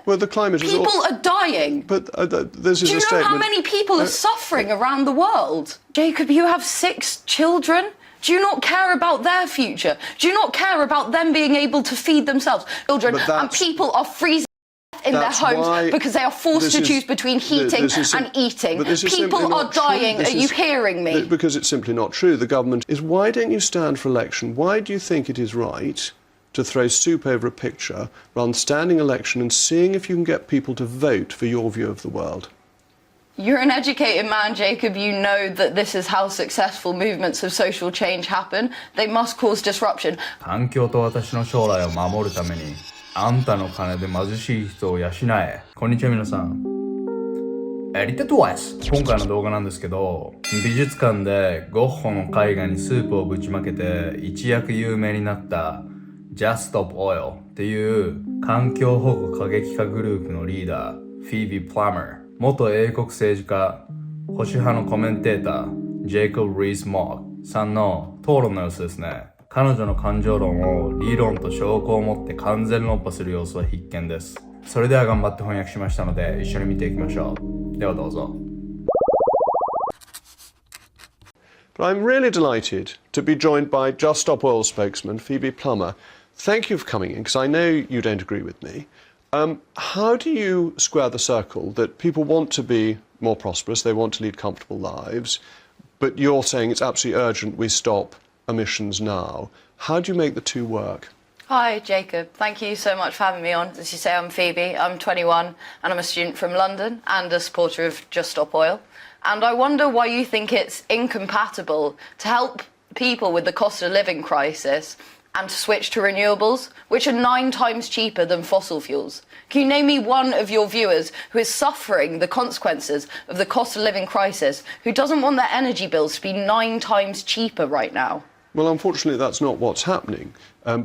Well, the climate is... People are dying. But this is a statement... Do you know how many people are suffering around the world? Jacob, you have 6 children. Do you not care about their future? Do you not care about them being able to feed themselves? Children, and people are freezing in their homes because they are forced to choose between heating and eating. People are dying. Are you hearing me? Because it's simply not true. The government is... Why don't you stand for election? Why do you think it is right to throw soup over a picture rather than standing election and seeing if you can get people to vote for your view of the world? You're an educated man, Jacob. You know that this is how successful movements of social change happen. They must cause disruption. 環境と私の将来を守るために、あんたの金で貧しい人を養え。こんにちは皆さん。エリテトワイス。今回の動画なんですけど、美術館でゴッホの絵画にスープをぶちまけて一躍有名になったJust Stop Oil っていう環境保護過激化グループのリーダー、フィービー・プラマー。元英国政治家、保守派のコメンテーター、ジェイコブ・リース・モーさんの討論の様子ですね。彼女の感情論を理論と証拠を持って完全論破する様子は必見です。それでは頑張って翻訳しましたので、一緒に見ていきましょう。ではどうぞ。But I'm really delighted to be joined by Just Stop Oil spokesman Phoebe Plummer. Thank you for coming in, because I know you don't agree with me. How do you square the circle that people want to be more prosperous, they want to lead comfortable lives, but you're saying it's absolutely urgent we stop emissions now? How do you make the two work? Hi, Jacob. Thank you so much for having me on. As you say, I'm Phoebe. I'm 21 and I'm a student from London and a supporter of Just Stop Oil. And I wonder why you think it's incompatible to help people with the cost of living crisis and to switch to renewables, which are 9 times cheaper than fossil fuels. Can you name me one of your viewers who is suffering the consequences of the cost of living crisis, who doesn't want their energy bills to be 9 times cheaper right now? Well, unfortunately, that's not what's happening,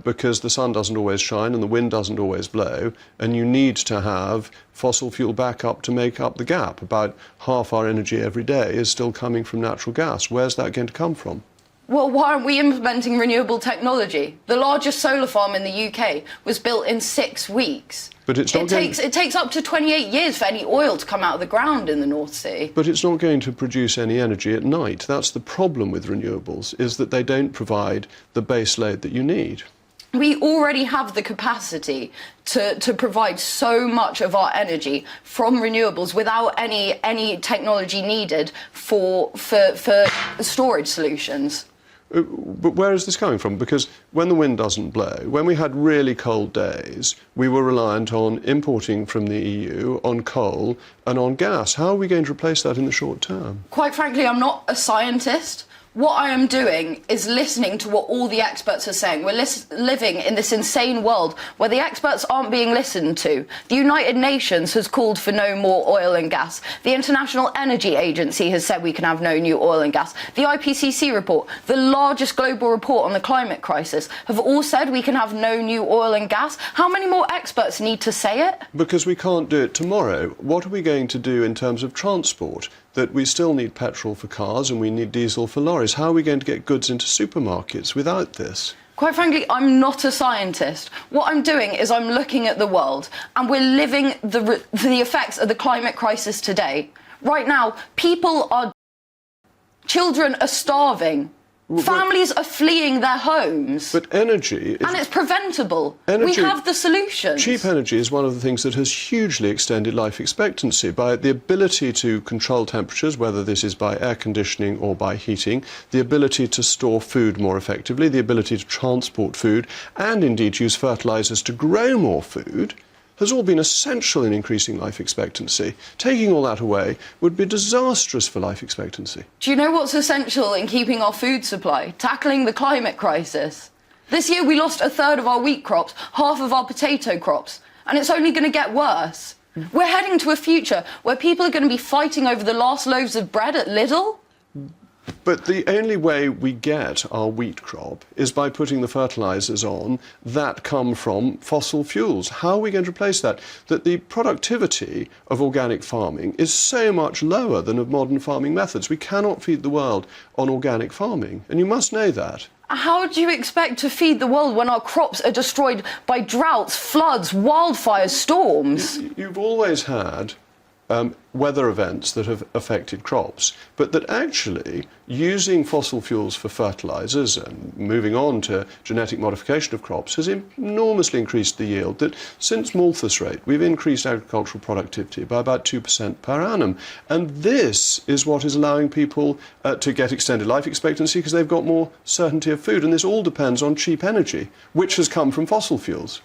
because the sun doesn't always shine and the wind doesn't always blow, and you need to have fossil fuel backup to make up the gap. About half our energy every day is still coming from natural gas. Where's that going to come from? Well, why aren't we implementing renewable technology? The largest solar farm in the UK was built in 6 weeks. But it's not it takes up to 28 years for any oil to come out of the ground in the North Sea. But it's not going to produce any energy at night. That's the problem with renewables, is that they don't provide the base load that you need. We already have the capacity to provide so much of our energy from renewables without any technology needed for storage solutions. But where is this coming from? Because when the wind doesn't blow, when we had really cold days, we were reliant on importing from the EU, on coal and on gas. How are we going to replace that in the short term? Quite frankly, I'm not a scientist. What I am doing is listening to what all the experts are saying. We're living in this insane world where the experts aren't being listened to. The United Nations has called for no more oil and gas. The International Energy Agency has said we can have no new oil and gas. The IPCC report, the largest global report on the climate crisis, have all said we can have no new oil and gas. How many more experts need to say it? Because we can't do it tomorrow. What are we going to do in terms of transport? That we still need petrol for cars and we need diesel for lorries. How are we going to get goods into supermarkets without this? Quite frankly, I'm not a scientist. What I'm doing is I'm looking at the world and we're living the effects of the climate crisis today. Right now, children are starving. Families are fleeing their homes. But energy... And it's preventable. We have the solutions. Cheap energy is one of the things that has hugely extended life expectancy by the ability to control temperatures, whether this is by air conditioning or by heating, the ability to store food more effectively, the ability to transport food, and indeed use fertilisers to grow more food, has all been essential in increasing life expectancy. Taking all that away would be disastrous for life expectancy. Do you know what's essential in keeping our food supply? Tackling the climate crisis. This year we lost 1/3 of our wheat crops, half of our potato crops, and it's only going to get worse. We're heading to a future where people are going to be fighting over the last loaves of bread at Lidl. But the only way we get our wheat crop is by putting the fertilisers on that come from fossil fuels. How are we going to replace that? That the productivity of organic farming is so much lower than of modern farming methods. We cannot feed the world on organic farming, and you must know that. How do you expect to feed the world when our crops are destroyed by droughts, floods, wildfires, storms? You've always had weather events that have affected crops, but that actually using fossil fuels for fertilizers and moving on to genetic modification of crops has enormously increased the yield. That since Malthus rate, we've increased agricultural productivity by about 2% per annum. And this is what is allowing people to get extended life expectancy because they've got more certainty of food. And this all depends on cheap energy, which has come from fossil fuels.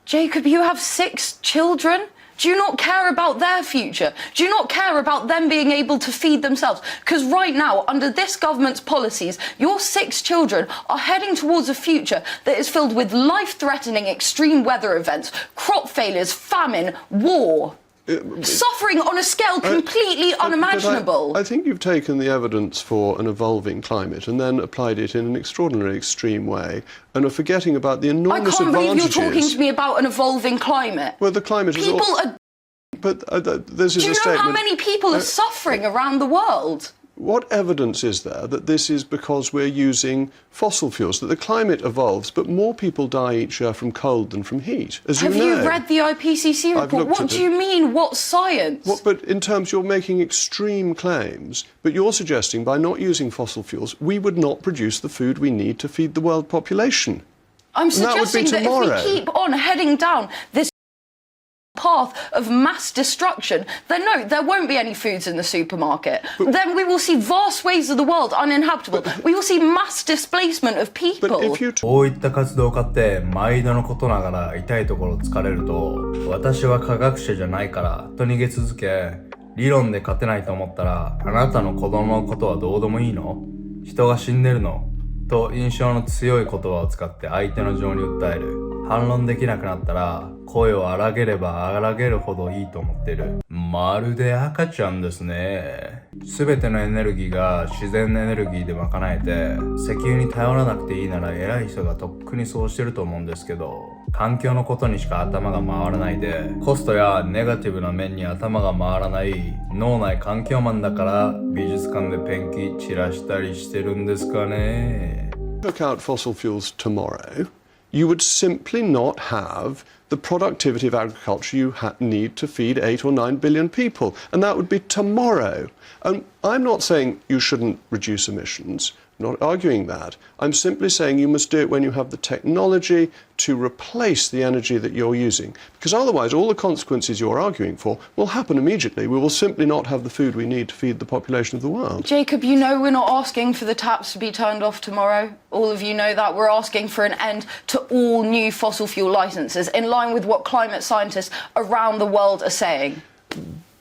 Jacob, you have 6 children. Do you not care about their future? Do you not care about them being able to feed themselves? Because right now, under this government's policies, your 6 children are heading towards a future that is filled with life-threatening extreme weather events, crop failures, famine, war. Suffering on a scale completely unimaginable. I think you've taken the evidence for an evolving climate and then applied it in an extraordinarily extreme way and are forgetting about the enormous advantages. I can't believe you're talking to me about an evolving climate. Well, the climate is... People are... But this is Do a you statement... know how many people are suffering around the world? What evidence is there that this is because we're using fossil fuels, that the climate evolves, but more people die each year from cold than from heat, as you know? Have you read the IPCC report? What do you mean? What science? But in terms, you're making extreme claims, but you're suggesting by not using fossil fuels, we would not produce the food we need to feed the world population. I'm suggesting that if we keep on heading down this path of mass destruction, then no, there won't be any foods in the supermarket. Then we will see vast swathes of the world uninhabitable. We will see mass displacement of people.こういった活動家って毎度のことながら痛いところ疲れると、私は科学者じゃないからと逃げ続け、理論で勝てないと思ったら、あなたの子供のことはどうでもいいの？人が死んでるの？と印象の強い言葉を使って相手の情に訴える。反論できなくなったら声を荒げれば荒げるほどいいと思ってる。まるで赤ちゃんですね。すべてのエネルギーが自然のエネルギーで賄えて、石油に頼らなくていいなら偉い人がとっくにそうしてると思うんですけど、環境のことにしか頭が回らないで、コストやネガティブな面に頭が回らない脳内環境マンだから美術館でペンキ散らしたりしてるんですかね。Took out fossil fuels tomorrow, you would simply not have the productivity of agriculture you need to feed 8 or 9 billion people. And that would be tomorrow. And I'm not saying you shouldn't reduce emissions. I'm not arguing that. I'm simply saying you must do it when you have the technology to replace the energy that you're using. Because otherwise, all the consequences you're arguing for will happen immediately. We will simply not have the food we need to feed the population of the world. Jacob, you know we're not asking for the taps to be turned off tomorrow. All of you know that. We're asking for an end to all new fossil fuel licenses, in line with what climate scientists around the world are saying.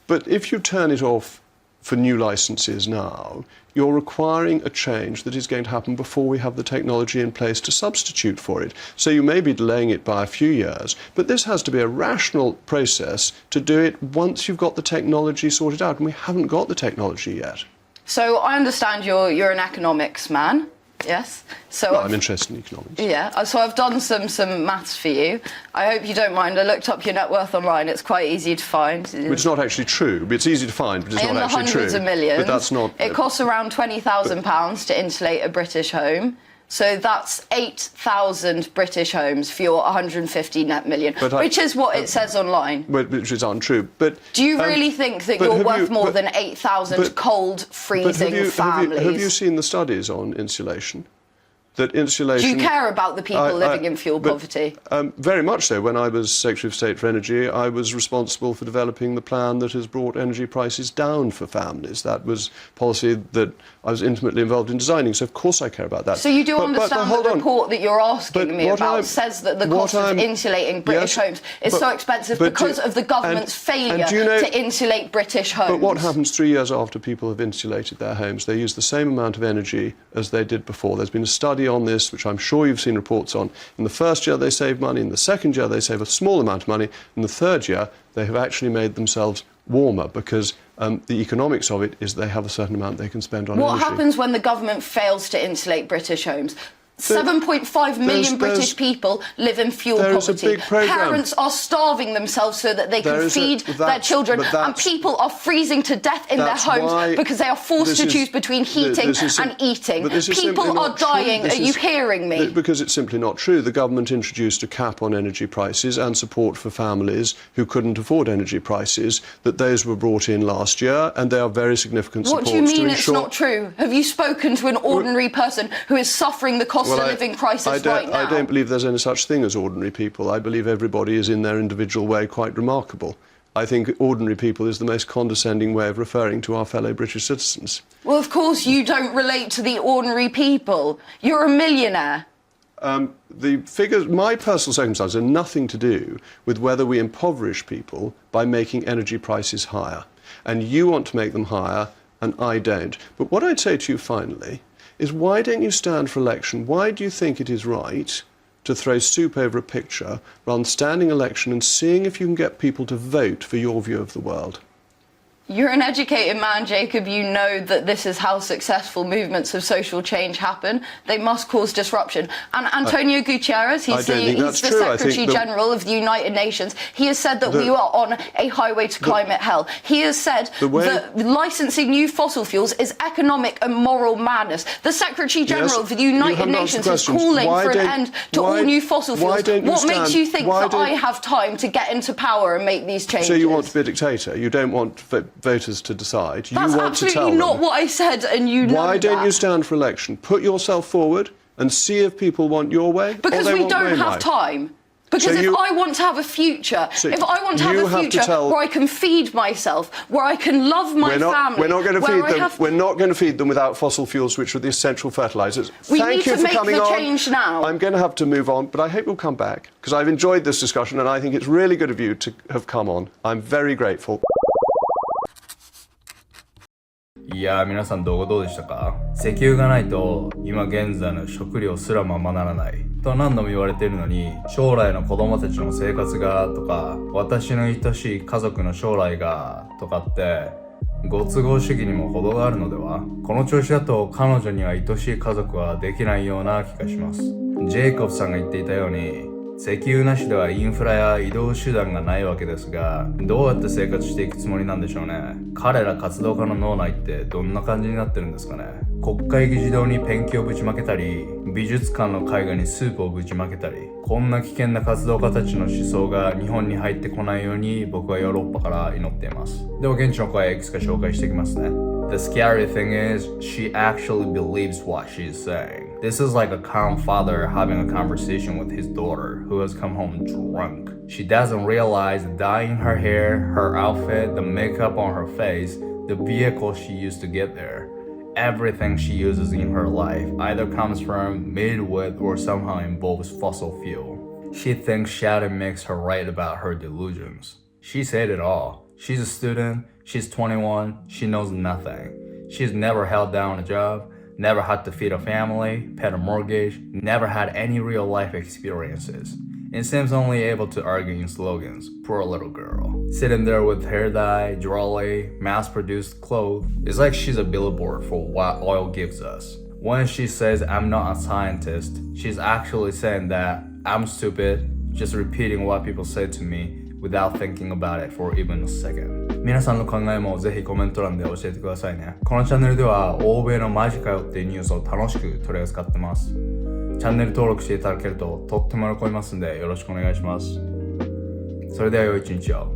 But if you turn it off for new licenses now, you're requiring a change that is going to happen before we have the technology in place to substitute for it. So you may be delaying it by a few years, but this has to be a rational process to do it once you've got the technology sorted out, and we haven't got the technology yet. So I understand you're an economics man. Yes. So well, I'm interested in economics. Yeah. So I've done some maths for you. I hope you don't mind. I looked up your net worth online. It's quite easy to find. It's not actually true. It's easy to find, but it's not actually true. In the hundreds of millions. But that's not. It costs around £20,000 to insulate a British home. So that's 8,000 British homes for your 150 net million, which is what it says online. Which is untrue. But do you really think that you're worth more than 8,000 cold, freezing families? Have you seen the studies on insulation? That insulation... Do you care about the people living in fuel poverty? Very much so. When I was Secretary of State for Energy, I was responsible for developing the plan that has brought energy prices down for families. That was policy that I was intimately involved in designing, so of course I care about that. So you do understand the report that you're asking me about says that the cost of insulating British homes is so expensive because of the government's failure to insulate British homes. But what happens 3 years after people have insulated their homes? They use the same amount of energy as they did before. There's been a study on this, which I'm sure you've seen reports on. In the first year they save money, in the second year they save a small amount of money, in the third year they have actually made themselves warmer because the economics of it is they have a certain amount they can spend on energy. What happens when the government fails to insulate British homes? 7.5 million British people live in fuel poverty. Parents are starving themselves so that they can feed their children, and people are freezing to death in their homes because they are forced to choose between heating and eating. People are dying. Are you hearing me? Because it's simply not true. The government introduced a cap on energy prices and support for families who couldn't afford energy prices, that those were brought in last year, and they are very significant supports to ensure... What do you mean it's not true? Have you spoken to an ordinary person who is suffering the cost of living crisis right now? I don't believe there's any such thing as ordinary people. I believe everybody is in their individual way quite remarkable. I think ordinary people is the most condescending way of referring to our fellow British citizens. Well, of course you don't relate to the ordinary people. You're a millionaire. The figures, my personal circumstances, have nothing to do with whether we impoverish people by making energy prices higher. And you want to make them higher, and I don't. But what I'd say to you finally is, why don't you stand for election? Why do you think it is right to throw soup over a picture rather than standing election and seeing if you can get people to vote for your view of the world? You're an educated man, Jacob. You know that this is how successful movements of social change happen. They must cause disruption. And Antonio Guterres, he's the Secretary General of the United Nations. He has said that we are on a highway to climate hell. He has said that licensing new fossil fuels is economic and moral madness. The Secretary General of the United Nations is calling for an end to all new fossil fuels. What makes you think that I have time to get into power and make these changes? So you want to be a dictator? You don't want voters to decide. You That's want to tell absolutely not what I said, and you know Why don't you stand for election? Put yourself forward and see if people want your way. Because we don't have time. Because if I want to have a future, if I want to have a future where I can feed myself, where I can love my family, we're not going to feed them. We're not going to feed them without fossil fuels, which are the essential fertilizers. We need to make the change now. I'm going to have to move on, but I hope you'll come back, because I've enjoyed this discussion, and I think it's really good of you to have come on. I'm very grateful. いやー、皆さん動画どうでしたか？石油がないと今現在の食料すらままならないと何度も言われているのに、将来の子供たちの生活がとか、私の愛しい家族の将来がとかってご都合主義にも程があるのでは？この調子だと彼女には愛しい家族はできないような気がします。ジェイコブさんが言っていたように、石油なしではインフラや移動手段がないわけですが、どうやって生活していくつもりなんでしょうね。彼ら活動家の脳内ってどんな感じになってるんですかね。国会議事堂にペンキをぶちまけたり、美術館の絵画にスープをぶちまけたり、こんな危険な活動家たちの思想が日本に入ってこないように僕はヨーロッパから祈っています。では現地の声いくつか紹介していきますね。The scary thing is, she actually believes what she's saying. This is like a calm father having a conversation with his daughter who has come home drunk. She doesn't realize dyeing her hair, her outfit, the makeup on her face, the vehicle she used to get there. Everything she uses in her life either comes from, made with, or somehow involves fossil fuel. She thinks shouting makes her right about her delusions. She said it all. She's a student, she's 21, she knows nothing. She's never held down a job, never had to feed a family, pay a mortgage, never had any real life experiences. And seems only able to argue in slogans. Poor little girl. Sitting there with hair dye, jewelry, mass-produced clothes. It's like she's a billboard for what oil gives us. When she says, I'm not a scientist, she's actually saying that I'm stupid, just repeating what people say to me without thinking about it for even a second. 皆さんの考えもぜひコメント欄で教えてくださいね。このチャンネルでは欧米のマジかよっていうニュースを楽しく取り扱ってます。チャンネル登録していただけるととっても喜びますんでよろしくお願いします。それでは良い一日を。